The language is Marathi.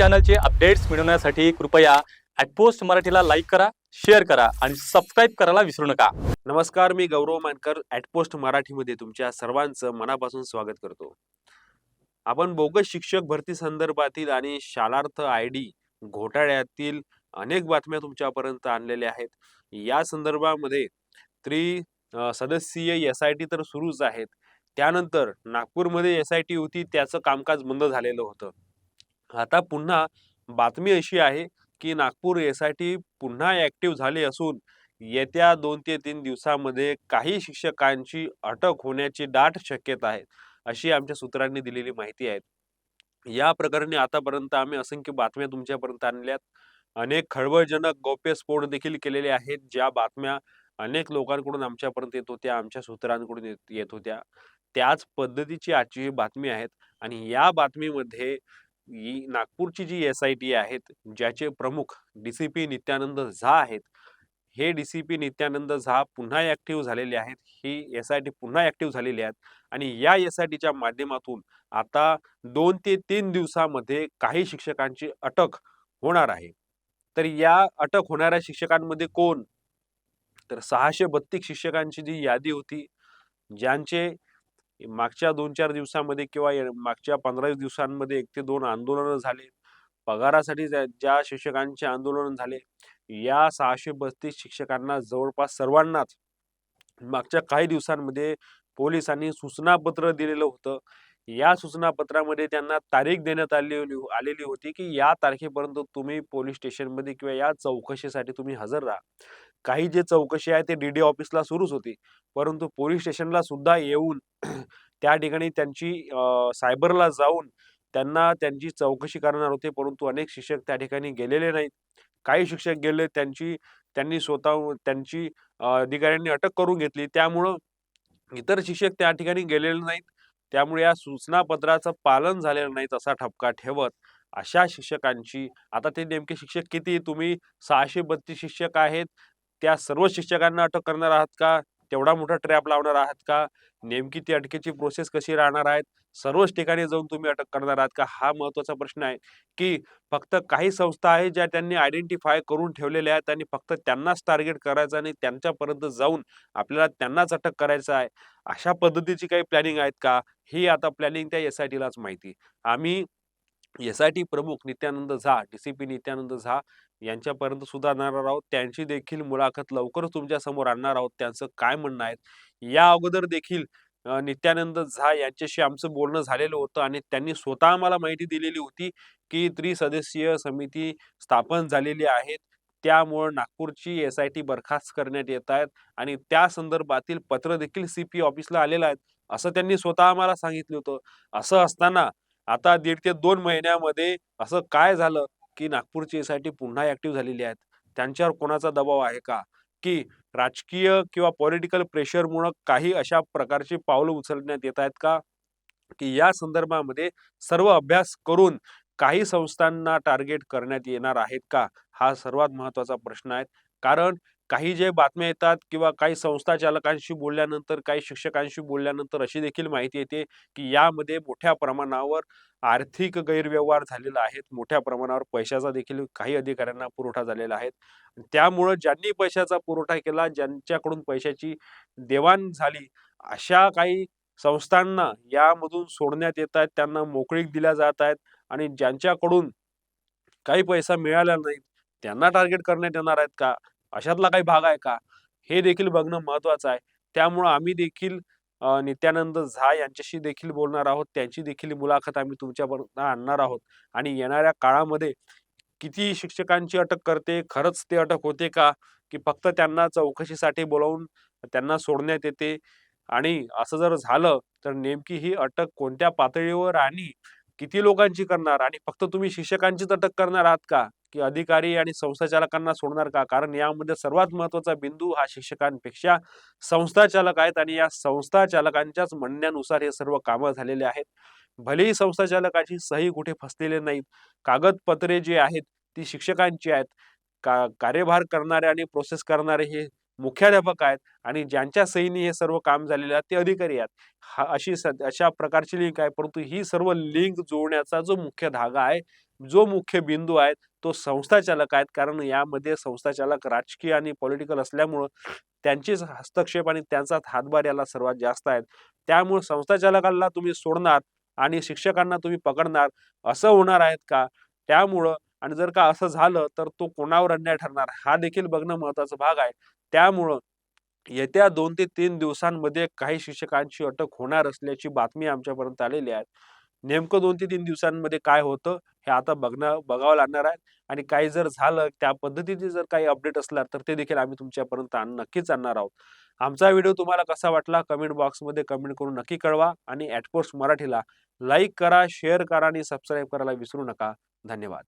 चॅनलचे अपडेट्स मिळवण्यासाठी कृपया @पोस्ट मराठीला लाईक करा, शेअर करा आणि सबस्क्राईब करायला विसरू नका. नमस्कार, मी गौरव मानकर @पोस्ट मराठीमध्ये तुमच्या सर्वांचं मनापासून स्वागत करतो. आपण बोगस शिक्षक भरती संदर्भातील आणि शालार्थ आयडी घोटाळ्यातील अनेक बातम्या तुमच्यापर्यंत आणलेल्या आहेत. या संदर्भामध्ये सदस्यीय एस-आय-टी तर सुरूच आहेत. त्यानंतर नागपूरमध्ये एस-आय-टी होती, त्याचं कामकाज बंद झालेलं होतं. आता पुन्हा बातमी अशी आहे की नागपूर एस-आय-टी पुन्हा ऍक्टिव्ह झाली असून येत्या 2 ते 3 दिवसामध्ये काही शिक्षकांची अटक होण्याची दाट शक्यता आहे, अशी आमच्या सूत्रांनी दिलेली माहिती आहे. या प्रकरणी आतापर्यंत आम्ही असंख्य बातम्या तुमच्यापर्यंत आणल्यात. अनेक खळबळजनक गौप्यस्फोट देखील केलेले आहेत. ज्या बातम्या अनेक लोकांकडून आमच्यापर्यंत येत होत्या, आमच्या सूत्रांकडून येत होत्या. त्याच पद्धतीची आजची ही बातमी आहेत आणि या बातमीमध्ये नागपूरची जी एस-आय-टी आहेत, ज्याचे प्रमुख डी-सी-पी नित्यानंद झा आहेत. हे डी-सी-पी नित्यानंद झा पुन्हा ऍक्टिव्ह झालेले आहेत. ही एस-आय-टी पुन्हा ऍक्टिव्ह झालेली आहेत आणि या एस-आय-टीच्या माध्यमातून आता 2 ते 3 दिवसामध्ये काही शिक्षकांची अटक होणार आहे. तर या अटक होणाऱ्या शिक्षकांमध्ये कोण? तर 632 शिक्षकांची जी यादी होती, ज्यांचे मागच्या 2-4 दिवसामध्ये किंवा मागच्या 15 दिवसांमध्ये 1 ते 2 आंदोलनं झाले. पगारासाठी ज्या शिक्षकांचे आंदोलन झाले, या 632 शिक्षकांना जवळपास सर्वांनाच मागच्या काही दिवसांमध्ये पोलिसांनी सूचनापत्र दिलेलं होतं. या सूचनापत्रामध्ये त्यांना तारीख देण्यात आलेली होती की या तारखेपर्यंत तुम्ही पोलीस स्टेशनमध्ये किंवा या चौकशीसाठी तुम्ही हजर राहा. काही जे चौकशी आहे ते डी-डी ऑफिसला सुरूच होती, परंतु पोलीस स्टेशनला सुद्धा येऊन त्या ठिकाणी त्यांची सायबरला जाऊन त्यांना त्यांची चौकशी करणार होते, परंतु अनेक शिक्षक त्या ठिकाणी गेलेले नाहीत. काही शिक्षक गेले, त्यांनी स्वतः त्यांची अधिकाऱ्यांनी अटक करून घेतली. त्यामुळं इतर शिक्षक त्या ठिकाणी गेलेले नाहीत. त्यामुळे या सूचनापत्राचं पालन झालेलं नाही असा ठपका ठेवत अशा शिक्षकांची आता ते नेमके शिक्षक किती? तुम्ही 632 शिक्षक आहेत, त्या सर्व शिक्षकांना अटक करणार आहात का? तेवढा मोठा ट्रॅप लावणार आहात का? नेमकी ती अटकेची प्रोसेस कशी राहणार आहेत? सर्वच ठिकाणी जाऊन तुम्ही अटक करणार आहात का? हा महत्त्वाचा प्रश्न आहे, की फक्त काही संस्था आहेत ज्या त्यांनी आयडेंटिफाय करून ठेवलेल्या आहेत आणि फक्त त्यांनाच टार्गेट करायचं आणि त्यांच्यापर्यंत जाऊन आपल्याला त्यांनाच अटक करायचं आहे. अशा पद्धतीची काही प्लॅनिंग आहेत का? ही आता प्लॅनिंग त्या एस-आय-टीलाच माहिती. आम्ही एस-आय-टी प्रमुख नित्यानंद झा, डी-सी-पी नित्यानंद झा यांच्यापर्यंत सुद्धा आणणार आहोत. त्यांची देखील मुलाखत लवकरच तुमच्या समोर आणणार आहोत. त्यांचं काय म्हणणं आहे? या अगोदर देखील नित्यानंद झा यांच्याशी आमचं बोलणं झालेलं होतं आणि त्यांनी स्वतः आम्हाला माहिती दिलेली होती, की त्रिसदस्यीय समिती स्थापन झालेली आहे. त्यामुळं नागपूरची एस-आय-टी बरखास्त करण्यात येत आहेत आणि त्या संदर्भातील पत्र देखील सी-पी ऑफिसला आलेलं आहे, असं त्यांनी स्वतः आम्हाला सांगितलं होतं. असं असताना आता 1.5 ते 2 महिन्यामध्ये असं काय झालं, की नागपूरची एस-आय-टी पुन्हा ऍक्टिव्ह झालेली आहेत? त्यांच्यावर कोणाचा दबाव आहे का? की राजकीय किंवा पॉलिटिकल प्रेशरमुळं काही अशा प्रकारची पावलं उचलण्यात येत आहेत का? की या संदर्भामध्ये सर्व अभ्यास करून काही संस्थांना टार्गेट करण्यात येणार आहेत का? हा सर्वात महत्त्वाचा प्रश्न आहे. कारण काही जे बातम्या येतात किंवा काही संस्था चालकांशी बोलल्यानंतर, काही शिक्षकांशी बोलल्यानंतर अशी देखील माहिती येते, की यामध्ये मोठ्या प्रमाणावर आर्थिक गैरव्यवहार झालेला आहे. मोठ्या प्रमाणावर पैशाचा देखील काही अधिकाऱ्यांना पुरवठा झालेला आहे. त्यामुळं ज्यांनी पैशाचा पुरवठा केला, ज्यांच्याकडून पैशाची देवाण झाली, अशा काही संस्थांना यामधून सोडण्यात येत आहेत. त्यांना मोकळीक दिल्या जात आहेत आणि ज्यांच्याकडून काही पैसा मिळाला नाही, त्यांना टार्गेट करण्यात येणार आहेत का? अशातला काही भाग आहे का? हे देखील बघणं महत्त्वाचं आहे. त्यामुळं आम्ही देखील नित्यानंद झा यांच्याशी देखील बोलणार आहोत. त्यांची देखील मुलाखत आम्ही तुमच्यापर्यंत आणणार आहोत आणि येणाऱ्या काळामध्ये किती शिक्षकांची अटक करते, खरंच ते अटक होते का? की फक्त त्यांना चौकशीसाठी बोलावून त्यांना सोडण्यात येते आणि असं जर झालं, तर नेमकी ही अटक कोणत्या पातळीवर आणि किती लोकांची करणार आणि फक्त तुम्ही शिक्षकांचीच अटक करणार आहात का? की अधिकारी आणि संस्थाचालकांना सोडणार का? कारण यामध्ये सर्वात महत्त्वाचा बिंदू हा शिक्षकांपेक्षा संस्थाचालक आहेत आणि या संस्थाचालकांच्याच म्हणण्यानुसार हे सर्व कामं झालेले आहेत. भलेही संस्थाचालकाची सही कुठे फसलेली नाहीत. कागदपत्रे जी आहेत ती शिक्षकांची आहेत. कार्यभार करणारे आणि प्रोसेस करणारे हे मुख्याध्यापक आहेत आणि ज्यांच्या सहीने हे सर्व काम झालेले आहेत ते अधिकारी आहेत. अशा प्रकारची लिंक आहे. परंतु ही सर्व लिंक जोडण्याचा जो मुख्य धागा आहे, जो मुख्य बिंदू आहे तो संस्थाचालक आहेत. कारण यामध्ये संस्थाचालक राजकीय आणि पॉलिटिकल असल्यामुळं त्यांचेच हस्तक्षेप आणि त्यांचाच हातभार याला सर्वात जास्त आहेत. त्यामुळे संस्थाचालकांना तुम्ही सोडणार आणि शिक्षकांना तुम्ही पकडणार असं होणार आहेत का? त्यामुळं आणि जर का असं झालं तर तो कोणावर अन्याय ठरणार हा देखील बघणं महत्त्वाचा भाग आहे. त्यामुळं येत्या 2 ते 3 दिवसांमध्ये काही शिक्षकांची अटक होणार असल्याची बातमी आमच्यापर्यंत आलेली आहे. नेमकं 2 ते 3 दिवसांमध्ये काय होतं हे आता बघावं लागणार आहे आणि काही जर झालं त्या पद्धतीचे जर काही अपडेट असला तर ते देखील आम्ही तुमच्यापर्यंत नक्कीच आणणार आहोत. आमचा व्हिडिओ तुम्हाला कसा वाटला कमेंट बॉक्समध्ये कमेंट करून नक्की कळवा आणि @पोस्ट मराठीला लाईक करा, शेअर करा आणि सबस्क्राईब करायला विसरू नका. धन्यवाद.